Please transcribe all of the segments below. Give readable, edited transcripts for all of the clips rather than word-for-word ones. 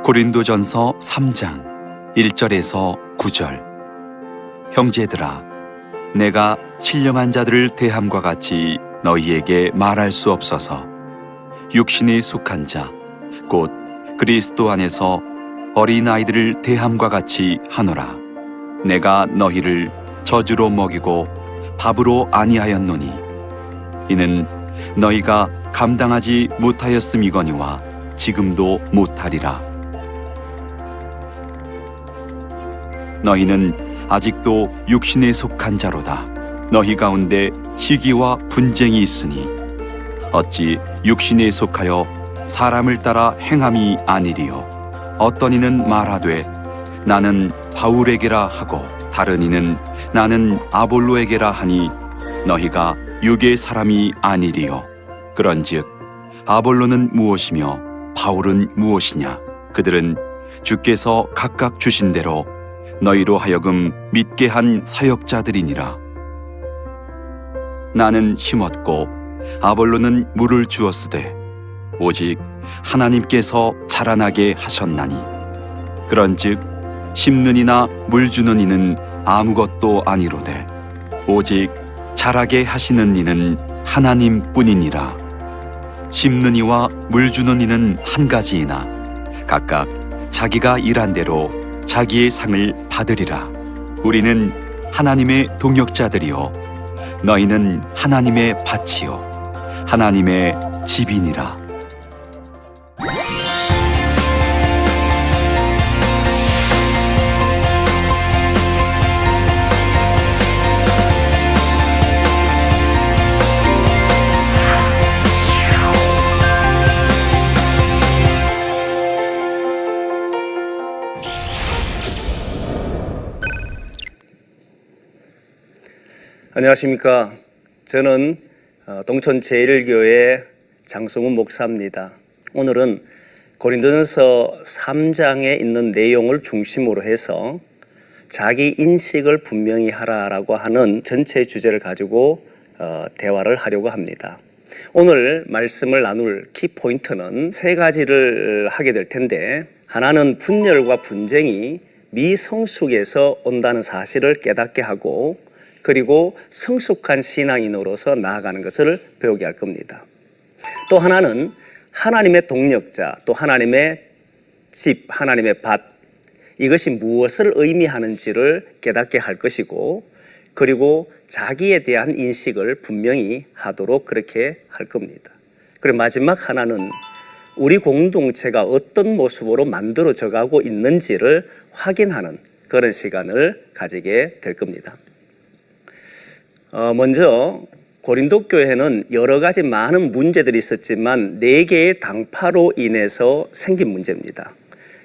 고린도전서 3장 1절에서 9절. 형제들아, 내가 신령한 자들을 대함과 같이 너희에게 말할 수 없어서 육신에 속한 자, 곧 그리스도 안에서 어린아이들을 대함과 같이 하노라. 내가 너희를 저주로 먹이고 밥으로 아니하였노니 이는 너희가 감당하지 못하였음이거니와 지금도 못하리라. 너희는 아직도 육신에 속한 자로다. 너희 가운데 시기와 분쟁이 있으니 어찌 육신에 속하여 사람을 따라 행함이 아니리요. 어떤 이는 말하되 나는 바울에게라 하고 다른 이는 나는 아볼로에게라 하니 너희가 육의 사람이 아니리요. 그런즉 아볼로는 무엇이며 바울은 무엇이냐? 그들은 주께서 각각 주신 대로 너희로 하여금 믿게 한 사역자들이니라. 나는 심었고 아볼로는 물을 주었으되 오직 하나님께서 자라나게 하셨나니 그런즉 심는 이나 물 주는 이는 아무것도 아니로되 오직 자라게 하시는 이는 하나님뿐이니라. 심는 이와 물 주는 이는 한 가지이나 각각 자기가 일한 대로 자기의 상을 받으리라. 우리는 하나님의 동역자들이요 너희는 하나님의 밭이요 하나님의 집이니라. 안녕하십니까. 저는 동천 제1교회 장성훈 목사입니다. 오늘은 고린도전서 3장에 있는 내용을 중심으로 해서 자기 인식을 분명히 하라라고 하는 전체 주제를 가지고 대화를 하려고 합니다. 오늘 말씀을 나눌 키포인트는 세 가지를 하게 될 텐데, 하나는 분열과 분쟁이 미성숙에서 온다는 사실을 깨닫게 하고, 그리고 성숙한 신앙인으로서 나아가는 것을 배우게 할 겁니다. 또 하나는 하나님의 동력자, 또 하나님의 집, 하나님의 밭, 이것이 무엇을 의미하는지를 깨닫게 할 것이고, 그리고 자기에 대한 인식을 분명히 하도록 그렇게 할 겁니다. 그리고 마지막 하나는 우리 공동체가 어떤 모습으로 만들어져 가고 있는지를 확인하는 그런 시간을 가지게 될 겁니다. 먼저 고린도 교회는 여러 가지 많은 문제들이 있었지만 4개의 당파로 인해서 생긴 문제입니다.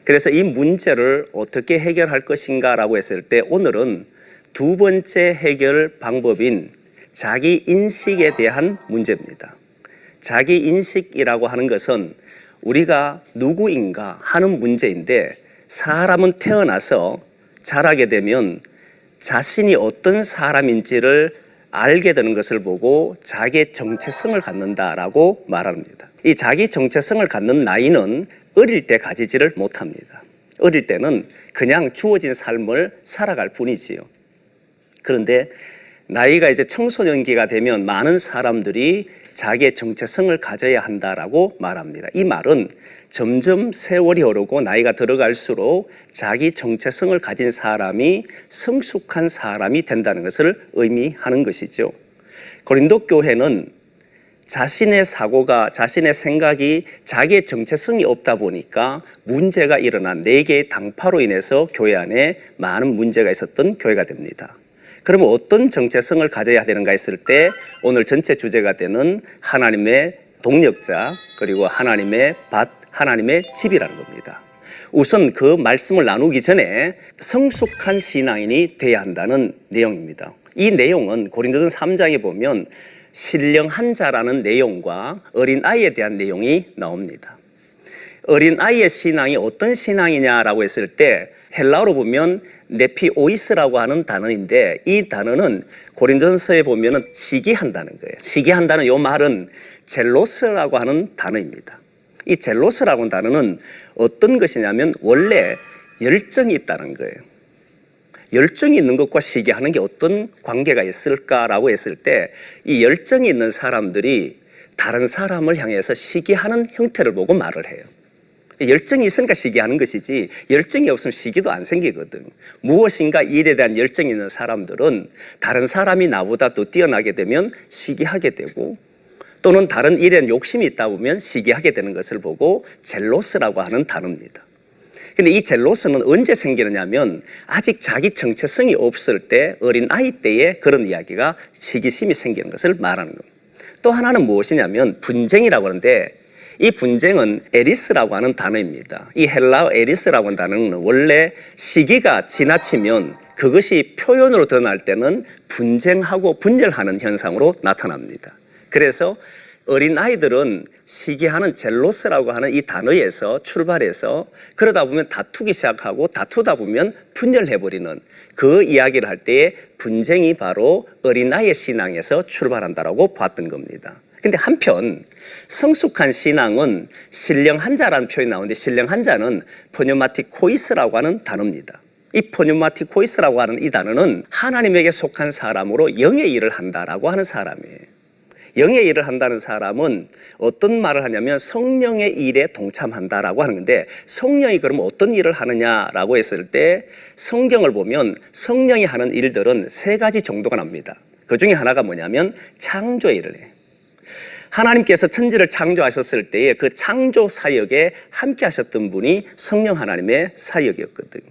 그래서 이 문제를 어떻게 해결할 것인가 라고 했을 때 오늘은 두 번째 해결 방법인 자기 인식에 대한 문제입니다. 자기 인식이라고 하는 것은 우리가 누구인가 하는 문제인데, 사람은 태어나서 자라게 되면 자신이 어떤 사람인지를 알게 되는 것을 보고 자기의 정체성을 갖는다라고 말합니다. 이 자기 정체성을 갖는 나이는 어릴 때 가지지를 못합니다. 어릴 때는 그냥 주어진 삶을 살아갈 뿐이지요. 그런데 나이가 이제 청소년기가 되면 많은 사람들이 자기의 정체성을 가져야 한다라고 말합니다. 이 말은 점점 세월이 흐르고 나이가 들어갈수록 자기 정체성을 가진 사람이 성숙한 사람이 된다는 것을 의미하는 것이죠. 고린도 교회는 자신의 사고가, 자신의 생각이 자기의 정체성이 없다 보니까 문제가 일어난 4개의 당파로 인해서 교회 안에 많은 문제가 있었던 교회가 됩니다. 그러면 어떤 정체성을 가져야 되는가 했을 때 오늘 전체 주제가 되는 하나님의 동력자, 그리고 하나님의 밭, 하나님의 집이라는 겁니다. 우선 그 말씀을 나누기 전에 성숙한 신앙인이 돼야 한다는 내용입니다. 이 내용은 고린도전서 3장에 보면 신령한 자라는 내용과 어린아이에 대한 내용이 나옵니다. 어린아이의 신앙이 어떤 신앙이냐라고 했을 때 헬라어로 보면 네피오이스라고 하는 단어인데, 이 단어는 고린도전서에 보면은 시기한다는 거예요. 시기한다는 이 말은 젤로스라고 하는 단어입니다. 이 젤로스라고 하는 단어는 어떤 것이냐면 원래 열정이 있다는 거예요. 열정이 있는 것과 시기하는 게 어떤 관계가 있을까라고 했을 때 이 열정이 있는 사람들이 다른 사람을 향해서 시기하는 형태를 보고 말을 해요. 열정이 있으니까 시기하는 것이지 열정이 없으면 시기도 안 생기거든. 무엇인가 일에 대한 열정이 있는 사람들은 다른 사람이 나보다 더 뛰어나게 되면 시기하게 되고 또는 다른 일에 욕심이 있다 보면 시기하게 되는 것을 보고 젤로스라고 하는 단어입니다. 근데 이 젤로스는 언제 생기느냐면 아직 자기 정체성이 없을 때 어린 아이 때에 그런 이야기가 시기심이 생기는 것을 말하는 겁니다. 또 하나는 무엇이냐면 분쟁이라고 하는데 이 분쟁은 에리스라고 하는 단어입니다. 이 헬라어 에리스라고 하는 단어는 원래 시기가 지나치면 그것이 표현으로 드러날 때는 분쟁하고 분열하는 현상으로 나타납니다. 그래서 어린 아이들은 시기하는 젤로스라고 하는 이 단어에서 출발해서 그러다 보면 다투기 시작하고 다투다 보면 분열해버리는 그 이야기를 할 때에 분쟁이 바로 어린아이의 신앙에서 출발한다라고 봤던 겁니다. 근데 한편 성숙한 신앙은 신령한 자라는 표현이 나오는데 신령한 자는 포뉴마티코이스라고 하는 단어입니다. 이 포뉴마티코이스라고 하는 이 단어는 하나님에게 속한 사람으로 영의 일을 한다라고 하는 사람이에요. 영의 일을 한다는 사람은 어떤 말을 하냐면 성령의 일에 동참한다라고 하는 건데 성령이 그러면 어떤 일을 하느냐라고 했을 때 성경을 보면 성령이 하는 일들은 세 가지 정도가 납니다. 그 중에 하나가 뭐냐면 창조의 일을 해요. 하나님께서 천지를 창조하셨을 때에 그 창조 사역에 함께 하셨던 분이 성령 하나님의 사역이었거든요.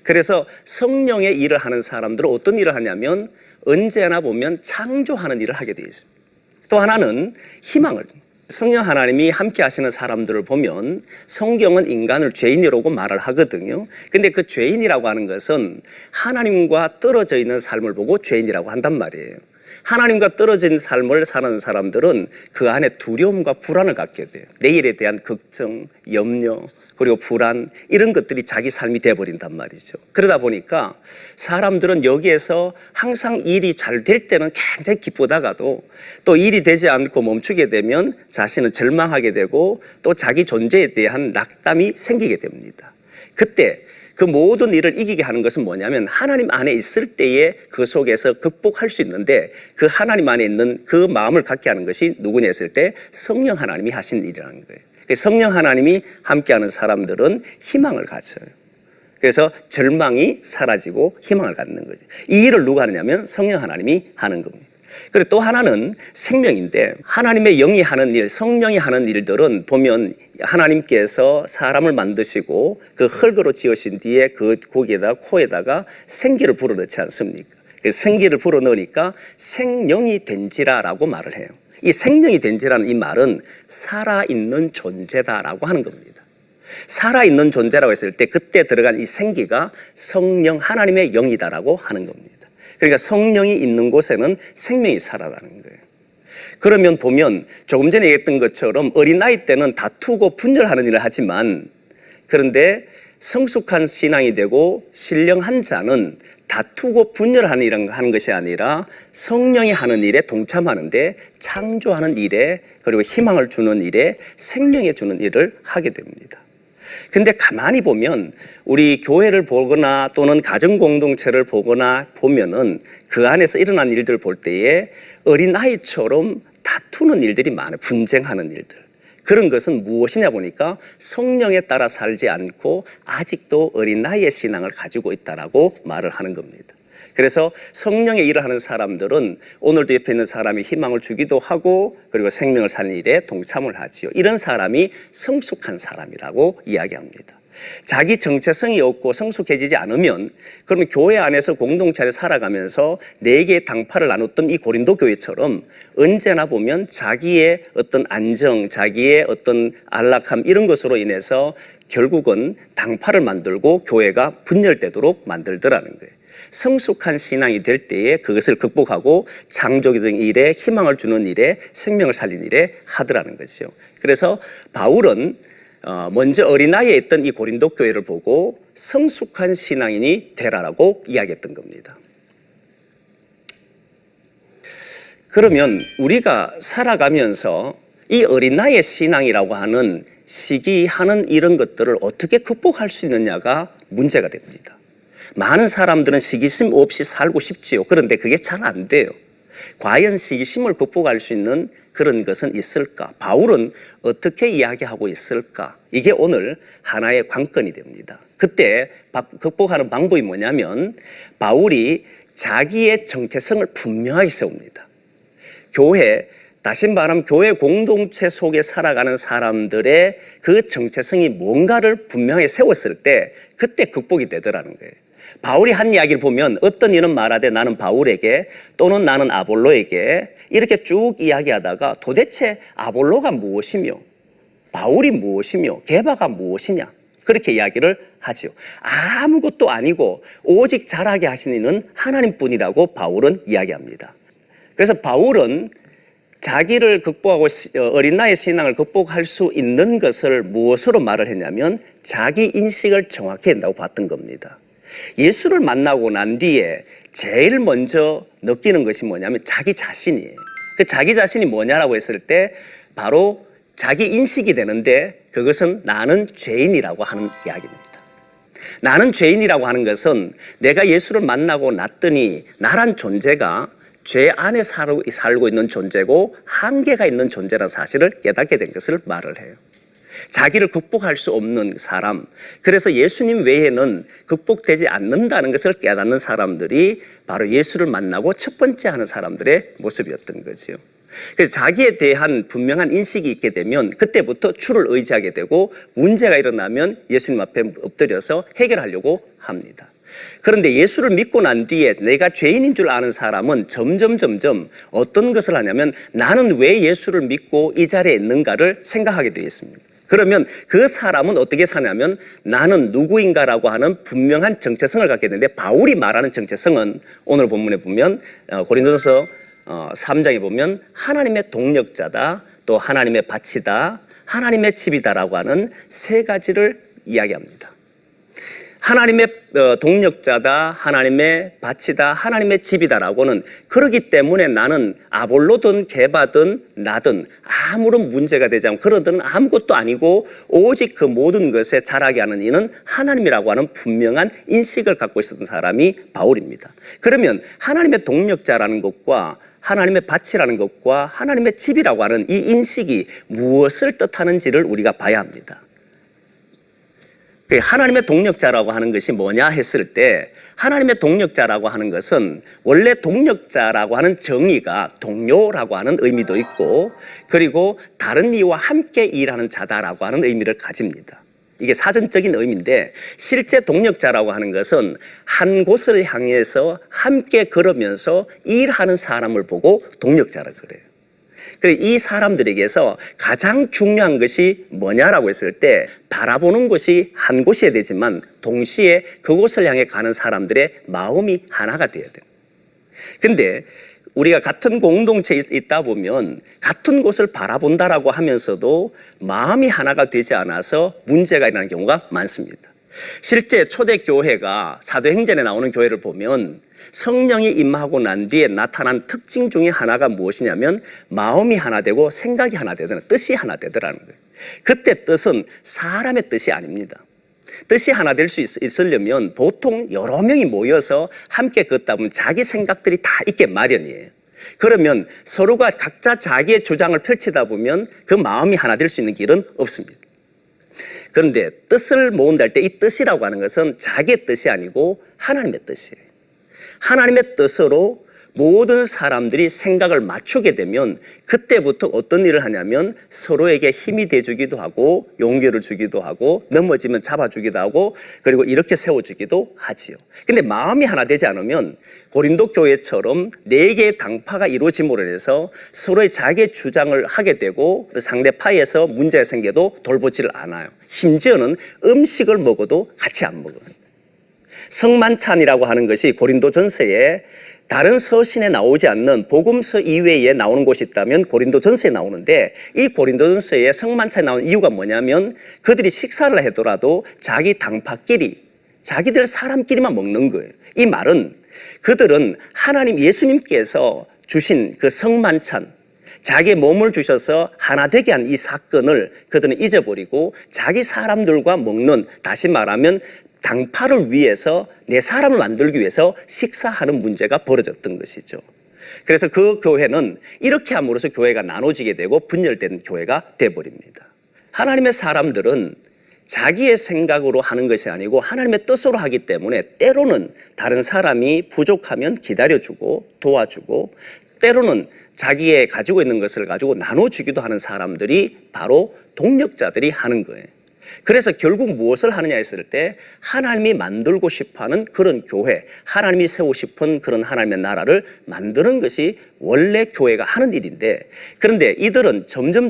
그래서 성령의 일을 하는 사람들은 어떤 일을 하냐면 언제나 보면 창조하는 일을 하게 되어 있습니다. 또 하나는 희망을, 성령 하나님이 함께 하시는 사람들을 보면 성경은 인간을 죄인이라고 말을 하거든요. 근데 그 죄인이라고 하는 것은 하나님과 떨어져 있는 삶을 보고 죄인이라고 한단 말이에요. 하나님과 떨어진 삶을 사는 사람들은 그 안에 두려움과 불안을 갖게 돼요. 내일에 대한 걱정, 염려, 그리고 불안 이런 것들이 자기 삶이 돼버린단 말이죠. 그러다 보니까 사람들은 여기에서 항상 일이 잘 될 때는 굉장히 기쁘다가도 또 일이 되지 않고 멈추게 되면 자신은 절망하게 되고 또 자기 존재에 대한 낙담이 생기게 됩니다. 그때 그 모든 일을 이기게 하는 것은 뭐냐면 하나님 안에 있을 때에 그 속에서 극복할 수 있는데 그 하나님 안에 있는 그 마음을 갖게 하는 것이 누구냐 했을 때 성령 하나님이 하신 일이라는 거예요. 성령 하나님이 함께하는 사람들은 희망을 가져요. 그래서 절망이 사라지고 희망을 갖는 거죠. 이 일을 누가 하느냐면 성령 하나님이 하는 겁니다. 그리고 또 하나는 생명인데 하나님의 영이 하는 일, 성령이 하는 일들은 보면 하나님께서 사람을 만드시고 그 흙으로 지으신 뒤에 그 고기에다가 코에다가 생기를 불어넣지 않습니까? 그래서 생기를 불어넣으니까 생명이 된지라라고 말을 해요. 이 생명이 된지라는 이 말은 살아있는 존재다라고 하는 겁니다. 살아있는 존재라고 했을 때 그때 들어간 이 생기가 성령 하나님의 영이다라고 하는 겁니다. 그러니까 성령이 있는 곳에는 생명이 살아나는 거예요. 그러면 보면 조금 전에 얘기했던 것처럼 어린아이 때는 다투고 분열하는 일을 하지만 그런데 성숙한 신앙이 되고 신령한 자는 다투고 분열하는 일을 하는 것이 아니라 성령이 하는 일에 동참하는데 창조하는 일에 그리고 희망을 주는 일에 생명에 주는 일을 하게 됩니다. 근데 가만히 보면 우리 교회를 보거나 또는 가정 공동체를 보거나 보면은 그 안에서 일어난 일들 볼 때에 어린아이처럼 다투는 일들이 많아요. 분쟁하는 일들. 그런 것은 무엇이냐 보니까 성령에 따라 살지 않고 아직도 어린아이의 신앙을 가지고 있다라고 말을 하는 겁니다. 그래서 성령의 일을 하는 사람들은 오늘도 옆에 있는 사람이 희망을 주기도 하고 그리고 생명을 살리는 일에 동참을 하지요. 이런 사람이 성숙한 사람이라고 이야기합니다. 자기 정체성이 없고 성숙해지지 않으면 그러면 교회 안에서 공동체를 살아가면서 네 개의 당파를 나눴던 이 고린도 교회처럼 언제나 보면 자기의 어떤 안정, 자기의 어떤 안락함 이런 것으로 인해서 결국은 당파를 만들고 교회가 분열되도록 만들더라는 거예요. 성숙한 신앙이 될 때에 그것을 극복하고 창조적인 일에 희망을 주는 일에 생명을 살리는 일에 하더라는 거죠. 그래서 바울은 먼저 어린아이에 있던 이 고린도 교회를 보고 성숙한 신앙인이 되라라고 이야기했던 겁니다. 그러면 우리가 살아가면서 이 어린아이의 신앙이라고 하는 시기하는 이런 것들을 어떻게 극복할 수 있느냐가 문제가 됩니다. 많은 사람들은 시기심 없이 살고 싶지요. 그런데 그게 잘 안 돼요. 과연 시기심을 극복할 수 있는 그런 것은 있을까? 바울은 어떻게 이야기하고 있을까? 이게 오늘 하나의 관건이 됩니다. 그때 극복하는 방법이 뭐냐면 바울이 자기의 정체성을 분명하게 세웁니다. 교회, 다시 말하면 교회 공동체 속에 살아가는 사람들의 그 정체성이 뭔가를 분명하게 세웠을 때 그때 극복이 되더라는 거예요. 바울이 한 이야기를 보면 어떤 이는 말하되 나는 바울에게 또는 나는 아볼로에게 이렇게 쭉 이야기하다가 도대체 아볼로가 무엇이며 바울이 무엇이며 게바가 무엇이냐 그렇게 이야기를 하죠. 아무것도 아니고 오직 잘하게 하시는 이는 하나님뿐이라고 바울은 이야기합니다. 그래서 바울은 자기를 극복하고 어린 나이의 신앙을 극복할 수 있는 것을 무엇으로 말을 했냐면 자기 인식을 정확히 한다고 봤던 겁니다. 예수를 만나고 난 뒤에 제일 먼저 느끼는 것이 뭐냐면 자기 자신이에요. 그 자기 자신이 뭐냐라고 했을 때 바로 자기 인식이 되는데 그것은 나는 죄인이라고 하는 이야기입니다. 나는 죄인이라고 하는 것은 내가 예수를 만나고 났더니 나란 존재가 죄 안에 살고 있는 존재고 한계가 있는 존재라는 사실을 깨닫게 된 것을 말을 해요. 자기를 극복할 수 없는 사람, 그래서 예수님 외에는 극복되지 않는다는 것을 깨닫는 사람들이 바로 예수를 만나고 첫 번째 하는 사람들의 모습이었던 거죠. 그래서 자기에 대한 분명한 인식이 있게 되면 그때부터 주를 의지하게 되고 문제가 일어나면 예수님 앞에 엎드려서 해결하려고 합니다. 그런데 예수를 믿고 난 뒤에 내가 죄인인 줄 아는 사람은 점점 어떤 것을 하냐면 나는 왜 예수를 믿고 이 자리에 있는가를 생각하게 되어 있습니다. 그러면 그 사람은 어떻게 사냐면 나는 누구인가라고 하는 분명한 정체성을 갖게 되는데 바울이 말하는 정체성은 오늘 본문에 보면 고린도전서 3장에 보면 하나님의 동력자다, 또 하나님의 밭이다, 하나님의 집이다라고 하는 세 가지를 이야기합니다. 하나님의 동력자다, 하나님의 밭이다, 하나님의 집이다라고는 그렇기 때문에 나는 아볼로든 게바든 나든 아무런 문제가 되지 않고 그러든 아무것도 아니고 오직 그 모든 것에 자라게 하는 이는 하나님이라고 하는 분명한 인식을 갖고 있었던 사람이 바울입니다. 그러면 하나님의 동력자라는 것과 하나님의 밭이라는 것과 하나님의 집이라고 하는 이 인식이 무엇을 뜻하는지를 우리가 봐야 합니다. 하나님의 동력자라고 하는 것이 뭐냐 했을 때 하나님의 동력자라고 하는 것은 원래 동력자라고 하는 정의가 동료라고 하는 의미도 있고 그리고 다른 이와 함께 일하는 자다라고 하는 의미를 가집니다. 이게 사전적인 의미인데 실제 동력자라고 하는 것은 한 곳을 향해서 함께 걸으면서 일하는 사람을 보고 동력자라 그래요. 이 사람들에게서 가장 중요한 것이 뭐냐라고 했을 때 바라보는 곳이 한 곳이어야 되지만 동시에 그곳을 향해 가는 사람들의 마음이 하나가 되어야 돼요. 근데 우리가 같은 공동체에 있다 보면 같은 곳을 바라본다라고 하면서도 마음이 하나가 되지 않아서 문제가 일어나는 경우가 많습니다. 실제 초대교회가 사도행전에 나오는 교회를 보면 성령이 임하고 난 뒤에 나타난 특징 중에 하나가 무엇이냐면 마음이 하나 되고 생각이 하나 되더라, 뜻이 하나 되더라는 거예요. 그때 뜻은 사람의 뜻이 아닙니다. 뜻이 하나 될 수 있으려면 보통 여러 명이 모여서 함께 걷다 보면 자기 생각들이 다 있게 마련이에요. 그러면 서로가 각자 자기의 주장을 펼치다 보면 그 마음이 하나 될 수 있는 길은 없습니다. 그런데 뜻을 모은다 할 때 이 뜻이라고 하는 것은 자기의 뜻이 아니고 하나님의 뜻이에요. 하나님의 뜻으로 모든 사람들이 생각을 맞추게 되면 그때부터 어떤 일을 하냐면 서로에게 힘이 돼주기도 하고 용기를 주기도 하고 넘어지면 잡아주기도 하고 그리고 이렇게 세워주기도 하지요. 근데 마음이 하나 되지 않으면 고린도 교회처럼 4개의 당파가 이루어짐으로 인해서 서로의 자기의 주장을 하게 되고 상대 파에서 문제가 생겨도 돌보지를 않아요. 심지어는 음식을 먹어도 같이 안 먹어요. 성만찬이라고 하는 것이 고린도전서에 다른 서신에 나오지 않는 복음서 이외에 나오는 곳이 있다면 고린도전서에 나오는데 이 고린도전서에 성만찬이 나오는 이유가 뭐냐면 그들이 식사를 하더라도 자기 당파끼리 자기들 사람끼리만 먹는 거예요. 이 말은 그들은 하나님 예수님께서 주신 그 성만찬 자기의 몸을 주셔서 하나 되게 한 이 사건을 그들은 잊어버리고 자기 사람들과 먹는, 다시 말하면 당파를 위해서 내 사람을 만들기 위해서 식사하는 문제가 벌어졌던 것이죠. 그래서 그 교회는 이렇게 함으로써 교회가 나눠지게 되고 분열된 교회가 돼버립니다. 하나님의 사람들은 자기의 생각으로 하는 것이 아니고 하나님의 뜻으로 하기 때문에 때로는 다른 사람이 부족하면 기다려주고 도와주고, 때로는 자기의 가지고 있는 것을 가지고 나눠주기도 하는 사람들이 바로 동력자들이 하는 거예요. 그래서 결국 무엇을 하느냐 했을 때 하나님이 만들고 싶어하는 그런 교회, 하나님이 세우고 싶은 그런 하나님의 나라를 만드는 것이 원래 교회가 하는 일인데, 그런데 이들은 점점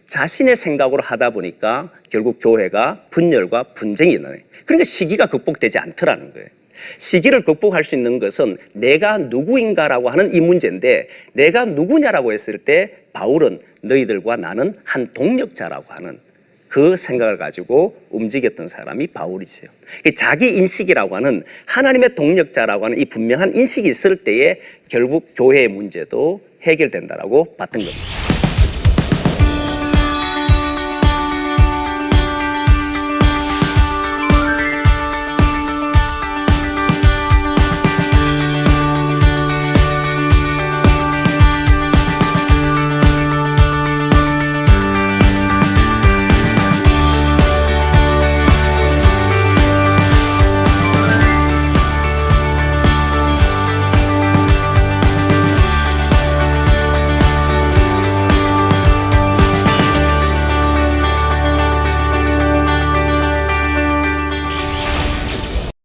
자신의 생각으로 하다 보니까 결국 교회가 분열과 분쟁이 일어나요. 그러니까 시기가 극복되지 않더라는 거예요. 시기를 극복할 수 있는 것은 내가 누구인가라고 하는 이 문제인데, 내가 누구냐라고 했을 때 바울은 너희들과 나는 한 동력자라고 하는 그 생각을 가지고 움직였던 사람이 바울이지요. 자기 인식이라고 하는, 하나님의 동력자라고 하는 이 분명한 인식이 있을 때에 결국 교회의 문제도 해결된다라고 봤던 겁니다.